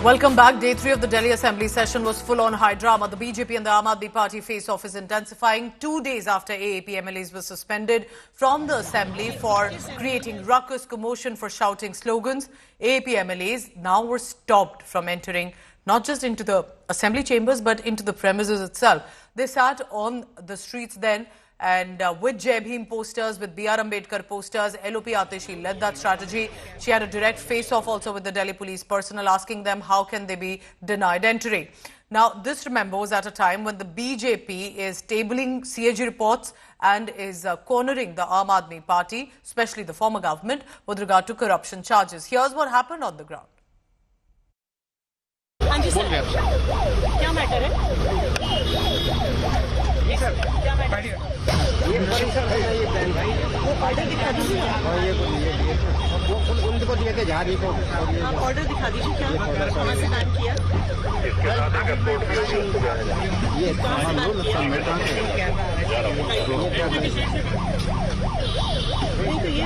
Welcome back. Day 3 of the Delhi Assembly session was full-on high drama. The BJP and the Aam Aadmi Party face-off is intensifying 2 days after AAP MLAs were suspended from the Assembly for creating ruckus, commotion for shouting slogans. AAP MLAs now were stopped from entering not just into the Assembly chambers but into the premises itself. They sat on the streets then and with Jai Bhim posters, with B.R. Ambedkar posters. LOP Atishi led that strategy. She had a direct face-off also with the Delhi police personnel, asking them how can they be denied entry. Now, this, remember, was at a time when the BJP is tabling CAG reports and is cornering the Aam Aadmi Party, especially the former government, with regard to corruption charges. Here's what happened on the ground. हाँ जी sir, क्या matter है? क्या matter है? वो order दिखा दीजिए। उनको दिए थे जहाज को। आप ऑर्डर दिखा दीजिए, क्या कहाँ से बैन किया? ये नहीं तो ये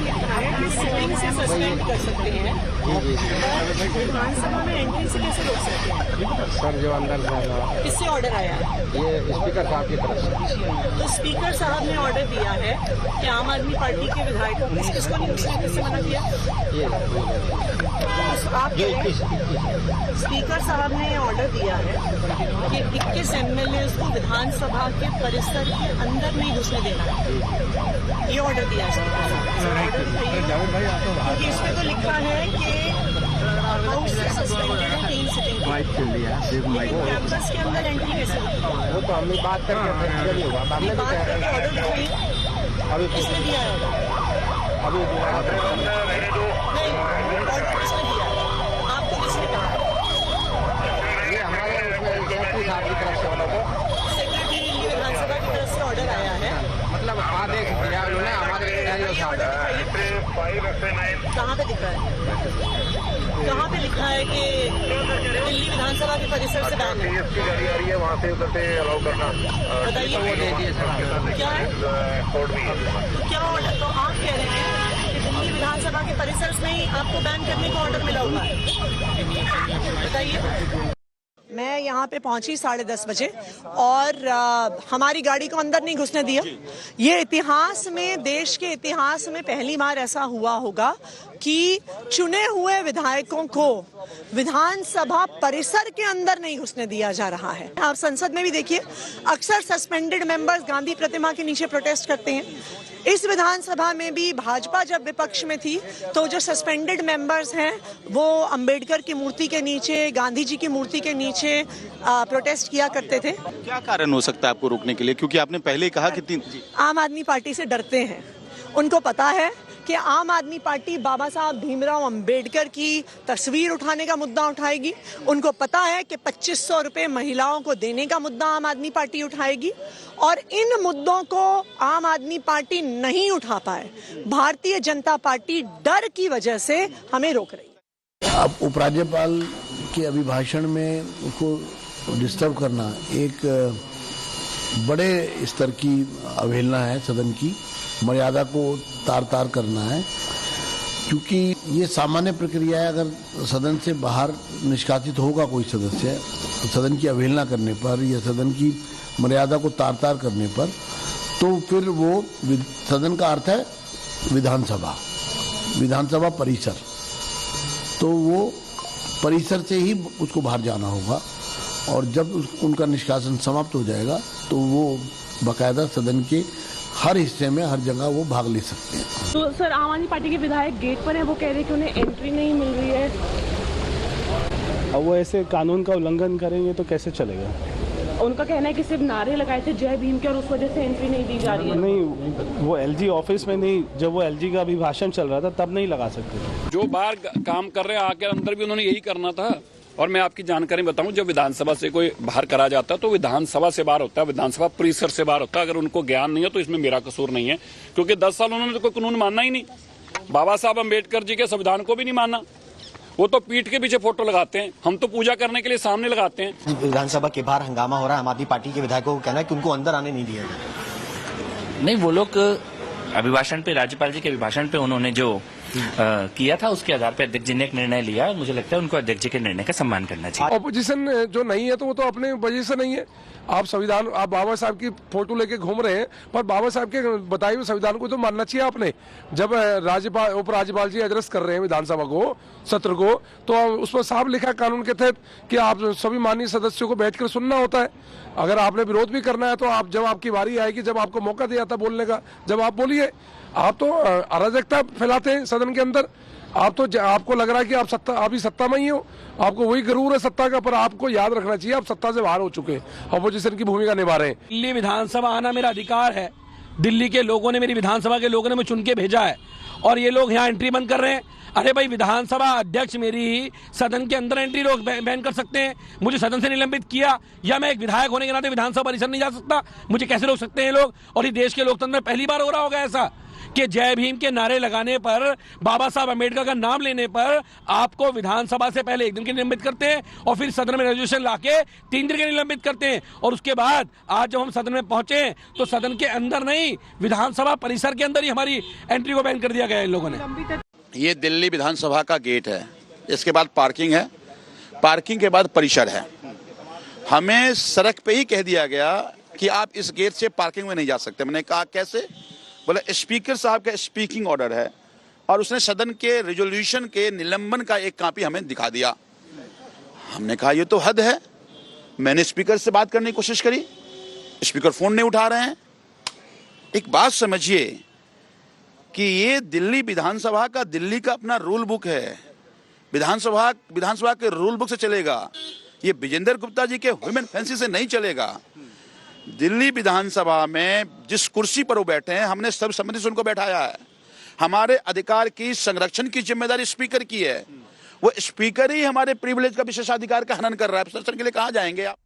लिखा है कि सिटिंग से सस्पेंड कर सकते हैं। विधानसभा में एंट्री से कैसे रोक सकते हैं? सर जो अंदर किससे ऑर्डर आया है? ये स्पीकर साहब की तरफ से। तो स्पीकर साहब ने ऑर्डर दिया है कि आम आदमी पार्टी के विधायकों को किसको नहीं घुसने से मना किया? आप स्पीकर साहब ने ऑर्डर दिया है कि 21 MLA को विधानसभा के परिसर के अंदर नहीं घुसने देना है। ये ऑर्डर दिया है क्योंकि इसमें तो लिखा है कि हाउस से सस्पेंडेड है 3 सिटिंग। कैंपस के अंदर एंट्री कैसे होगी? वो तो हमने बात करके होगा। ऑर्डर दिखाइए, अभी किसने दिया है? अभी नहीं, ऑर्डर किसने दिया है? आपको किसने कहा? ये हमारे सेक्रेटरी साहब की तरफ से ऑर्डर है। सेक्रेटरी विधानसभा की तरफ से ऑर्डर आया है, मतलब आदेश दिया उन्होंने हमारे कहाँ पे दिखा है? कहाँ पे लिखा है कि दिल्ली विधानसभा के परिसर से बैन है? गाड़ी आ रही है वहाँ से उधर से अलाउ करना। बताइए क्या है? क्या ऑर्डर? तो आप कह रहे हैं कि दिल्ली विधानसभा के परिसर में ही आपको बैन करने का ऑर्डर मिला हुआ है? बताइए। मैं यहाँ पे पहुंची 10:30 बजे और हमारी गाड़ी को अंदर नहीं घुसने दिया। ये इतिहास में, देश के इतिहास में पहली बार ऐसा हुआ होगा कि चुने हुए विधायकों को विधानसभा परिसर के अंदर नहीं घुसने दिया जा रहा है। आप संसद में भी देखिए, अक्सर सस्पेंडेड मेंबर्स गांधी प्रतिमा के नीचे प्रोटेस्ट करते हैं। इस विधानसभा में भी भाजपा जब विपक्ष में थी तो जो सस्पेंडेड मेंबर्स हैं वो अंबेडकर की मूर्ति के नीचे, गांधी जी की मूर्ति के नीचे प्रोटेस्ट किया करते थे। क्या कारण हो सकता है आपको रोकने के लिए? क्योंकि आपने पहले ही कहा कि आम आदमी पार्टी से डरते हैं। उनको पता है कि आम आदमी पार्टी बाबा साहब भीमराव अंबेडकर की तस्वीर उठाने का मुद्दा उठाएगी। उनको पता है कि 2500 रुपए महिलाओं को देने का मुद्दा आम आदमी पार्टी उठाएगी और इन मुद्दों को आम आदमी पार्टी नहीं उठा पाए। भारतीय जनता पार्टी डर की वजह से हमें रोक रही है। अब उपराज्यपाल के अभिभाषण में उसको डिस्टर्ब करना एक बड़े स्तर की अवहेलना है, सदन की मर्यादा को तार-तार करना है। क्योंकि ये सामान्य प्रक्रिया है, अगर सदन से बाहर निष्कासित होगा कोई सदस्य सदन की अवहेलना करने पर या सदन की मर्यादा को तार-तार करने पर, तो फिर वो सदन का अर्थ है विधानसभा परिसर, तो वो परिसर से ही उसको बाहर जाना होगा और जब उनका निष्कासन समाप्त हो जाएगा तो वो बाकायदा सदन के हर हिस्से में, हर जगह वो भाग ले सकते हैं। तो सर, आम आदमी पार्टी के विधायक गेट पर हैं, वो कह रहे हैं कि उन्हें एंट्री नहीं मिल रही है। अब वो ऐसे कानून का उल्लंघन करेंगे तो कैसे चलेगा? उनका कहना है कि सिर्फ नारे लगाए थे जय भीम के और उस वजह से एंट्री नहीं दी जा रही है। नहीं, वो LG ऑफिस में नहीं, जब वो LG का अभिभाषण चल रहा था तब नहीं लगा सकते। जो बाहर काम कर रहे हैं आके अंदर भी उन्होंने यही करना था। और मैं आपकी जानकारी बताऊं, जब विधानसभा से कोई बाहर करा जाता है तो विधानसभा से बाहर होता है, विधानसभा परिसर से बाहर होता है। अगर उनको ज्ञान नहीं है तो इसमें मेरा कसूर नहीं है, क्योंकि 10 साल उन्होंने तो कोई कानून मानना ही नहीं। बाबा साहब अम्बेडकर जी के संविधान को भी नहीं माना। वो तो पीठ के पीछे फोटो लगाते हैं, हम तो पूजा करने के लिए सामने लगाते हैं। विधानसभा के बाहर हंगामा हो रहा है, आम आदमी पार्टी के विधायकों को कहना है कि उनको अंदर आने नहीं दिया गया। नहीं, वो लोग अभिभाषण पे, राज्यपाल जी के अभिभाषण पे उन्होंने जो किया था, उसके आधार पर अध्यक्ष जी ने एक निर्णय लिया। मुझे लगता है उनको अध्यक्ष जी के निर्णय का सम्मान करना चाहिए। ऑपोजिशन जो नहीं है तो वो तो अपने वजह से नहीं है। आप संविधान, आप बाबा साहब की फोटो लेके घूम रहे हैं, पर बाबा साहब के बताए हुए संविधान को तो मानना चाहिए आपने। जब राज्यपाल, उपराज्यपाल जी एड्रेस कर रहे हैं विधानसभा को, सत्र को, तो उसमें साफ लिखा कानून के तहत कि आप सभी माननीय सदस्यों को बैठकर सुनना होता है। अगर आपने विरोध भी करना है तो आप, जब आपकी बारी आएगी, जब आपको मौका दिया था बोलने का, जब आप बोलिए। आप तो अराजकता फैलाते हैं सदन के अंदर। आप तो, आपको लग रहा है कि आप अभी सत्ता में ही हो, आपको वही गरूर है सत्ता का, पर आपको याद रखना चाहिए आप सत्ता से बाहर हो चुके हैं, अपोजिशन की भूमिका निभा रहे हैं। दिल्ली विधानसभा आना मेरा अधिकार है। दिल्ली के लोगों ने, मेरी विधानसभा के लोगों ने मुझे चुन के भेजा है, और ये लोग यहाँ एंट्री बंद कर रहे हैं। अरे भाई, विधानसभा अध्यक्ष मेरी सदन के अंदर एंट्री रोक बैन कर सकते हैं। मुझे सदन से निलंबित किया, या मैं एक विधायक होने के नाते विधानसभा परिसर नहीं जा सकता? मुझे कैसे रोक सकते हैं लोग? और ये देश के लोकतंत्र में पहली बार हो रहा होगा ऐसा कि जय भीम के नारे लगाने पर, बाबा साहब अम्बेडकर का नाम लेने पर आपको विधानसभा से पहले 1 दिन के निलंबित करते हैं, और फिर सदन में रेजोल्यूशन लाके 3 दिन के निलंबित करते हैं। और उसके बाद आज जब हम सदन में पहुंचे तो सदन के अंदर नहीं, विधानसभा परिसर के अंदर ही हमारी एंट्री को बैन कर दिया गया है इन लोगों ने। ये दिल्ली विधानसभा का गेट है, इसके बाद पार्किंग है, पार्किंग के बाद परिसर है। हमें सड़क पे ही कह दिया गया कि आप इस गेट से पार्किंग में नहीं जा सकते। मैंने कहा कैसे? बोले स्पीकर साहब का स्पीकिंग ऑर्डर है, और उसने सदन के रेजोल्यूशन के निलंबन का एक कॉपी हमें दिखा दिया। हमने कहा ये तो हद है। मैंने स्पीकर से बात करने की कोशिश करी, स्पीकर फोन नहीं उठा रहे हैं। एक बात समझिए कि ये दिल्ली विधानसभा का, दिल्ली का अपना रूल बुक है, विधानसभा के रूल बुक से चलेगा। ये विजेंद्र गुप्ता जी के ह्यूमन फैंसी से नहीं चलेगा। दिल्ली विधानसभा में जिस कुर्सी पर वो बैठे हैं, हमने सर्वसम्मति से उनको बैठाया है। हमारे अधिकार की संरक्षण की जिम्मेदारी स्पीकर की है। वो स्पीकर ही हमारे प्रिविलेज का, विशेषाधिकार का हनन कर रहा है। प्रदर्शन के लिए कहाँ जाएंगे आप?